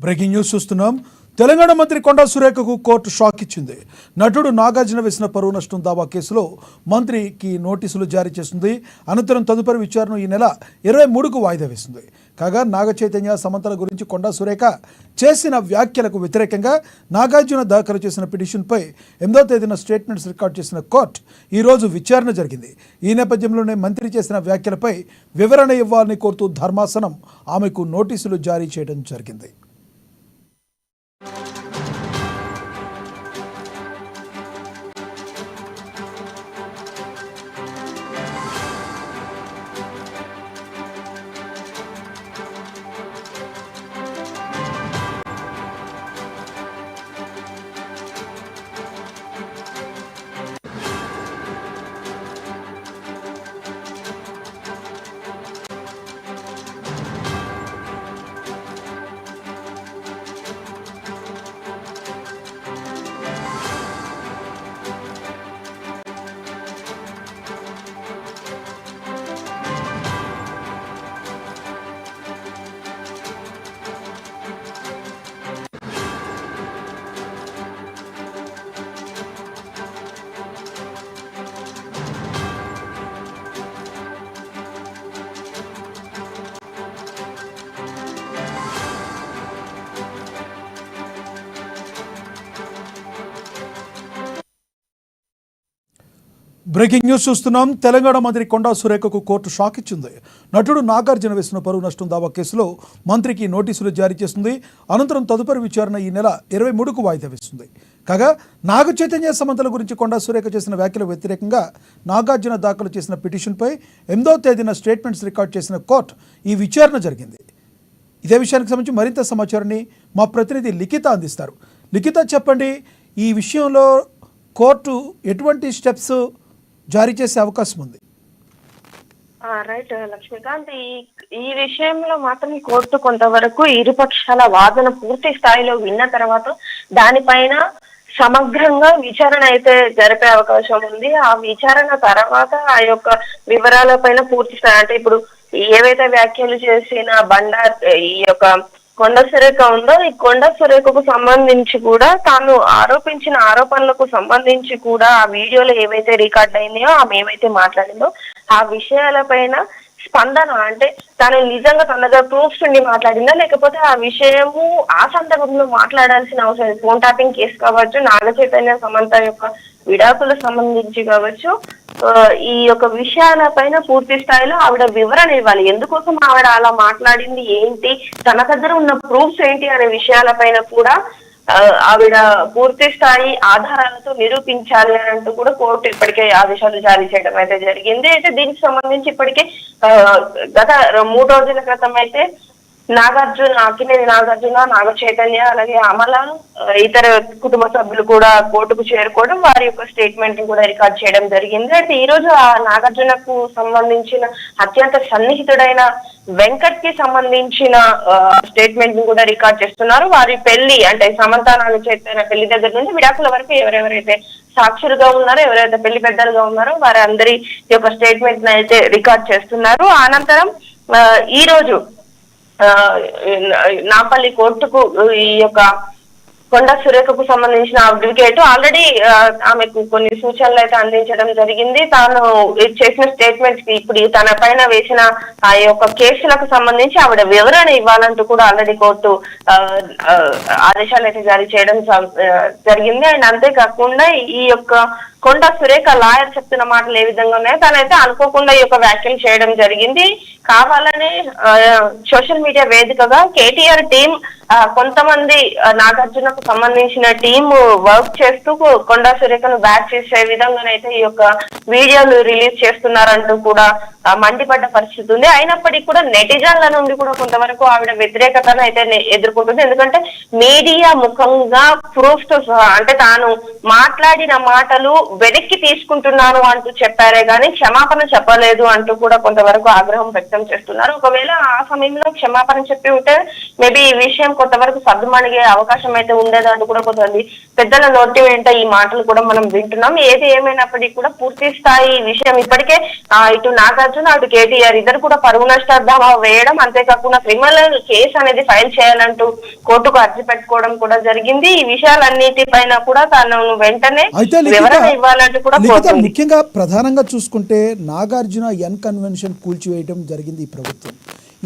Breaking news చూస్తున్నాం. తెలంగాణ మంత్రి కొండా సురేఖకు court shock ఇచ్చింది. నటుడు నాగార్జున వేసిన పరువు నష్టం దావా కేసులో మంత్రికి నోటీసులు జారీ చేస్తుంది. అనంతరం తదుపరి విచారణ ఈ నెల 23కు వాయిదా వేసింది. కాగా నాగ చైతన్య సమంతల గురించి కొండా సురేఖ చేసిన వ్యాఖ్యలకు వ్యతిరేకంగా నాగార్జున దాఖలు చేసిన పిటిషన్పై 8వ తేదీన స్టేట్మెంట్స్ రికార్డు చేసిన కోర్టు ఈరోజు విచారణ జరిగింది. ఈ నేపథ్యంలోనే మంత్రి చేసిన వ్యాఖ్యలపై వివరణ ఇవ్వాలని కోరుతూ ధర్మాసనం ఆమెకు నోటీసులు జారీ చేయడం జరిగింది. బ్రేకింగ్ న్యూస్ చూస్తున్నాం. తెలంగాణ మంత్రి కొండా సురేఖకు కోర్టు షాక్ ఇచ్చింది. నటుడు నాగార్జున వేసిన పరువు నష్టం దావా కేసులో మంత్రికి నోటీసులు జారీ చేస్తుంది. అనంతరం తదుపరి విచారణ ఈ నెల 23కు వాయిదా వేస్తుంది. కాగా నాగ చైతన్య సమంతల గురించి కొండా సురేఖ చేసిన వ్యాఖ్యలకు వ్యతిరేకంగా నాగార్జున దాఖలు చేసిన పిటిషన్పై 8వ తేదీన స్టేట్మెంట్స్ రికార్డు చేసిన కోర్టు ఈ విచారణ జరిగింది. ఇదే విషయానికి సంబంధించి మరింత సమాచారాన్ని మా ప్రతినిధి లిఖిత అందిస్తారు. లిఖిత, చెప్పండి, ఈ విషయంలో కోర్టు ఎటువంటి స్టెప్స్ జారీ చేసే అవకాశం ఉంది? రైట్ లక్ష్మీకాంత్, ఈ విషయంలో మాత్రం కోర్టు కొంతవరకు ఇరుపక్షాల వాదన పూర్తి స్థాయిలో విన్న తర్వాత దానిపైన సమగ్రంగా విచారణ అయితే జరిపే అవకాశం ఉంది. ఆ విచారణ తర్వాత ఆ యొక్క వివరాలపైన పూర్తి స్థాయి, అంటే ఇప్పుడు ఏవైతే వ్యాఖ్యలు చేసిన ఈ యొక్క కొండ సురేఖ ఉందో, ఈ కొండ సురేఖకు సంబంధించి కూడా తాను ఆరోపించిన ఆరోపణలకు సంబంధించి కూడా ఆ వీడియోలో ఏవైతే రికార్డ్ అయినాయో, ఆమె ఏవైతే మాట్లాడిందో ఆ విషయాలపైన స్పందన, అంటే తను నిజంగా తన దగ్గర ప్రూఫ్స్ ఉండి మాట్లాడిందా, లేకపోతే ఆ విషయము ఆ సందర్భంలో మాట్లాడాల్సిన అవసరం, ఫోన్ ట్యాపింగ్ కేసు కావచ్చు, నాగ చైతన్య సమంత యొక్క విడాకులకు సంబంధించి కావచ్చు, ఈ యొక్క విషయాలపైన పూర్తి స్థాయిలో ఆవిడ వివరణ ఇవ్వాలి. ఎందుకోసం ఆవిడ అలా మాట్లాడింది ఏంటి, తన దగ్గర ఉన్న ప్రూఫ్స్ ఏంటి అనే విషయాలపైన కూడా ఆవిడ పూర్తి స్థాయి ఆధారాలతో నిరూపించాలి అని అంటూ కూడా కోర్టు ఇప్పటికే ఆదేశాలు జారీ చేయడం అయితే జరిగింది. అయితే దీనికి సంబంధించి ఇప్పటికే గత 3 రోజుల క్రితం అయితే అక్కినేని నాగార్జున, నాగ చైతన్య, అలాగే అమల, ఇతర కుటుంబ సభ్యులు కూడా కోర్టుకు చేరుకోవడం, వారి యొక్క స్టేట్మెంట్ కూడా రికార్డ్ చేయడం జరిగింది. అయితే ఈ రోజు ఆ నాగార్జునకు సంబంధించిన అత్యంత సన్నిహితుడైన వెంకట్ కి సంబంధించిన స్టేట్మెంట్ కూడా రికార్డ్ చేస్తున్నారు. వారి పెళ్లి, అంటే సమంత నాగ చైతన్య పెళ్లి దగ్గర నుంచి విడాకుల వరకు ఎవరెవరైతే సాక్షులుగా ఉన్నారో, ఎవరైతే పెళ్లి పెద్దలుగా ఉన్నారో వారి అందరి యొక్క స్టేట్మెంట్ అయితే రికార్డ్ చేస్తున్నారు. అనంతరం ఈ రోజు నాపల్లి కోర్టుకు ఈ యొక్క కొండా సురేఖకు సంబంధించిన అడ్వకేట్ ఆల్రెడీ ఆమెకు కొన్ని సూచనలు అయితే అందించడం జరిగింది. తాను చేసిన స్టేట్మెంట్ కి ఇప్పుడు తన పైన వేసిన ఆ యొక్క కేసులకు సంబంధించి ఆవిడ వివరణ ఇవ్వాలంటూ కూడా ఆల్రెడీ కోర్టు ఆదేశాలు అయితే జారీ చేయడం జరిగింది. అండ్ అంతేకాకుండా ఈ యొక్క కొండా సురేఖ లాయర్ చెప్తున్న మాటలు ఏ విధంగా ఉన్నాయో తనైతే అనుకోకుండా ఈ యొక్క వ్యాఖ్యలు చేయడం జరిగింది. కావాలనే సోషల్ మీడియా వేదికగా కేటీఆర్ టీం కొంతమంది నాగార్జునకు సంబంధించిన టీం వర్క్ చేస్తూ కొండా సురేఖను బ్యాక్ చేసే విధంగానైతే ఈ యొక్క వీడియోలు రిలీజ్ చేస్తున్నారంటూ కూడా మండిపడ్డ పరిస్థితి ఉంది. అయినప్పటికీ కూడా నెటిజన్ల నుండి కూడా కొంతవరకు ఆవిడ వ్యతిరేకతను అయితే ఎదుర్కొంటుంది. ఎందుకంటే మీడియా ముఖంగా ప్రూఫ్ తో సహా, అంటే తాను మాట్లాడిన మాటలు వెనక్కి తీసుకుంటున్నాను అంటూ చెప్పారే గానీ క్షమాపణ చెప్పలేదు అంటూ కూడా కొంతవరకు ఆగ్రహం వ్యక్తం చేస్తున్నారు. ఒకవేళ ఆ సమయంలో క్షమాపణ చెప్పి ఉంటే మేబీ ఈ విషయం కొంతవరకు సద్దుమణిగే అవకాశం అయితే ఉండేదంటూ కూడా కొంతమంది పెద్దల నోటి వెంట ఈ మాటలు కూడా మనం వింటున్నాం. ఏది ఏమైనప్పటికీ కూడా పూర్తి స్థాయి విషయం. ఇప్పటికే ఇటు నాగార్జున అటు కేటీఆర్ ఇద్దరు కూడా పరువు నష్టార్థం వేయడం, అంతేకాకుండా క్రిమినల్ కేసు అనేది ఫైల్ చేయాలంటూ కోర్టుకు అర్జీ పెట్టుకోవడం కూడా జరిగింది. ఈ విషయాలన్నిటిపైన కూడా తను వెంటనే వివరణ ఇవ్వాలంటూ కూడా కోరుతుంది. ముఖ్యంగా ప్రధానంగా చూసుకుంటే నాగార్జున ఎన్ కన్వెన్షన్ కూల్చివేయడం జరిగింది ఈ ప్రభుత్వం.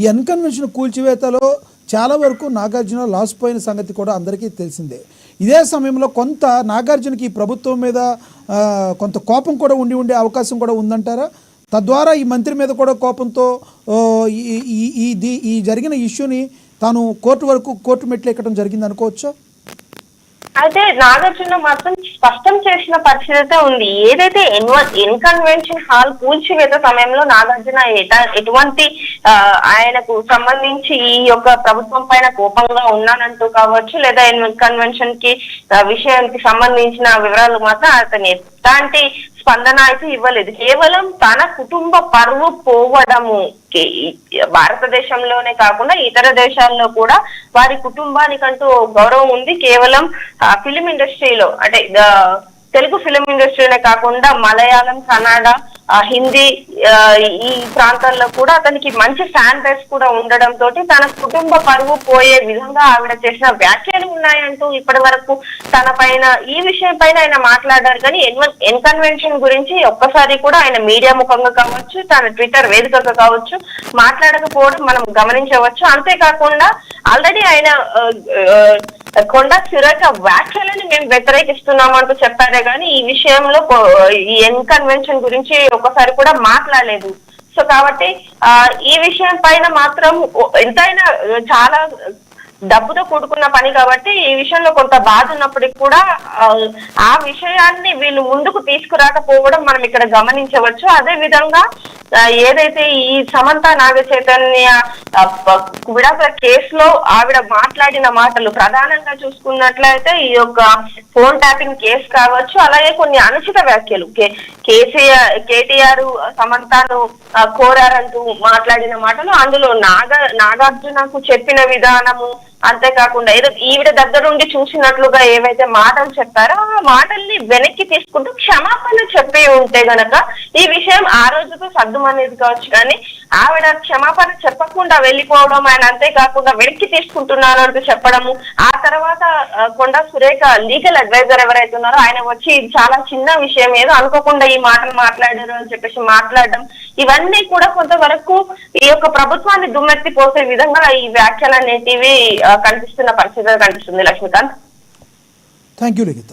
ఈ ఎన్ కన్వెన్షన్ కూల్చివేతలో చాలా వరకు నాగార్జున లాస్ పోయిన సంగతి కూడా అందరికీ తెలిసిందే. ఇదే సమయంలో కొంత నాగార్జునకి ఈ ప్రభుత్వం మీద కొంత కోపం కూడా ఉండే అవకాశం కూడా ఉందంటారా? తద్వారా ఈ మంత్రి మీద కూడా కోపంతో ఈ జరిగిన ఇష్యూని తాను కోర్టు మెట్లు ఎక్కడం జరిగింది అనుకోవచ్చా? అయితే నాగార్జున మాత్రం స్పష్టం చేసిన పరిస్థితి ఉంది. ఏదైతే ఎన్ కన్వెన్షన్ హాల్ కూల్చివేత సమయంలో నాగార్జున ఎటువంటి ఆయనకు సంబంధించి ఈ యొక్క ప్రభుత్వం పైన కోపంగా ఉన్నానంటూ కావచ్చు, లేదా ఎన్ కన్వెన్షన్ కి విషయానికి సంబంధించిన వివరాలు మాత్రం అతను ఎలాంటి స్పందన అయితే ఇవ్వలేదు. కేవలం తన కుటుంబ పరువు పోవడము, భారతదేశంలోనే కాకుండా ఇతర దేశాల్లో కూడా వారి కుటుంబానికంటూ గౌరవం ఉంది. కేవలం ఫిలిం ఇండస్ట్రీలో అంటే తెలుగు ఫిలిం ఇండస్ట్రీనే కాకుండా మలయాళం, కన్నడ, హిందీ ఈ ప్రాంతాల్లో కూడా అతనికి మంచి ఫ్యాన్ బేస్ కూడా ఉండడంతో తన కుటుంబ పరువు పోయే విధంగా ఆవిడ చేసిన వ్యాఖ్యలు ఉన్నాయంటూ ఇప్పటి వరకు తన పైన ఈ విషయం పైన ఆయన మాట్లాడారు. కానీ ఎన్ కన్వెన్షన్ గురించి ఒక్కసారి కూడా ఆయన మీడియా ముఖంగా కావచ్చు, తన ట్విట్టర్ వేదికగా కావచ్చు మాట్లాడకపోవడం మనం గమనించవచ్చు. అంతేకాకుండా ఆల్రెడీ ఆయన కొండా సురేఖ వ్యాఖ్యలను మేము వ్యతిరేకిస్తున్నామంటూ చెప్పారే కానీ ఈ విషయంలో ఈ ఎన్ కన్వెన్షన్ గురించి ఒకసారి కూడా మాట్లాడలేదు. సో కాబట్టి ఈ విషయం పైన మాత్రం ఎంతైనా చాలా డబ్బుతో కూడుకున్న పని కాబట్టి ఈ విషయంలో కొంత బాధ ఉన్నప్పటికీ కూడా ఆ విషయాన్ని వీళ్ళు ముందుకు తీసుకురాకపోవడం మనం ఇక్కడ గమనించవచ్చు. అదే విధంగా ఏదైతే ఈ సమంత నాగచైతన్య విడాకుల కేసులో ఆవిడ మాట్లాడిన మాటలు ప్రధానంగా చూసుకున్నట్లయితే ఈ యొక్క ఫోన్ ట్యాపింగ్ కేసు కావచ్చు, అలాగే కొన్ని అనుచిత వ్యాఖ్యలు కేటీఆర్ సమంతను కోరారంటూ మాట్లాడిన మాటలు, అందులో నాగార్జునకు చెప్పిన విధానము, అంతేకాకుండా ఏదో ఈవిడ దగ్గర నుండి చూసినట్లుగా ఏవైతే మాటలు చెప్పారో ఆ మాటల్ని వెనక్కి తీసుకుంటూ క్షమాపణ చెప్పి ఉంటే గనక ఈ విషయం ఆ రోజుతో సర్దుమనేది కావచ్చు. కానీ ఆవిడ క్షమాపణ చెప్పకుండా వెళ్ళిపోవడం, ఆయన అంతేకాకుండా వెనక్కి తీసుకుంటున్నాను అంటూ చెప్పడము, ఆ తర్వాత కొండా సురేఖ లీగల్ అడ్వైజర్ ఎవరైతే ఉన్నారో ఆయన వచ్చి ఇది చాలా చిన్న విషయం, ఏదో అనుకోకుండా ఈ మాటలు మాట్లాడారు అని చెప్పేసి మాట్లాడడం, ఇవన్నీ కూడా కొంతవరకు ఈ యొక్క ప్రభుత్వాన్ని దుమ్మెత్తి పోసే విధంగా ఈ వ్యాఖ్యలు అనేటివి కనిపిస్తున్న పరిస్థితి కనిపిస్తుంది. Lakshmikant, thank you Likhita.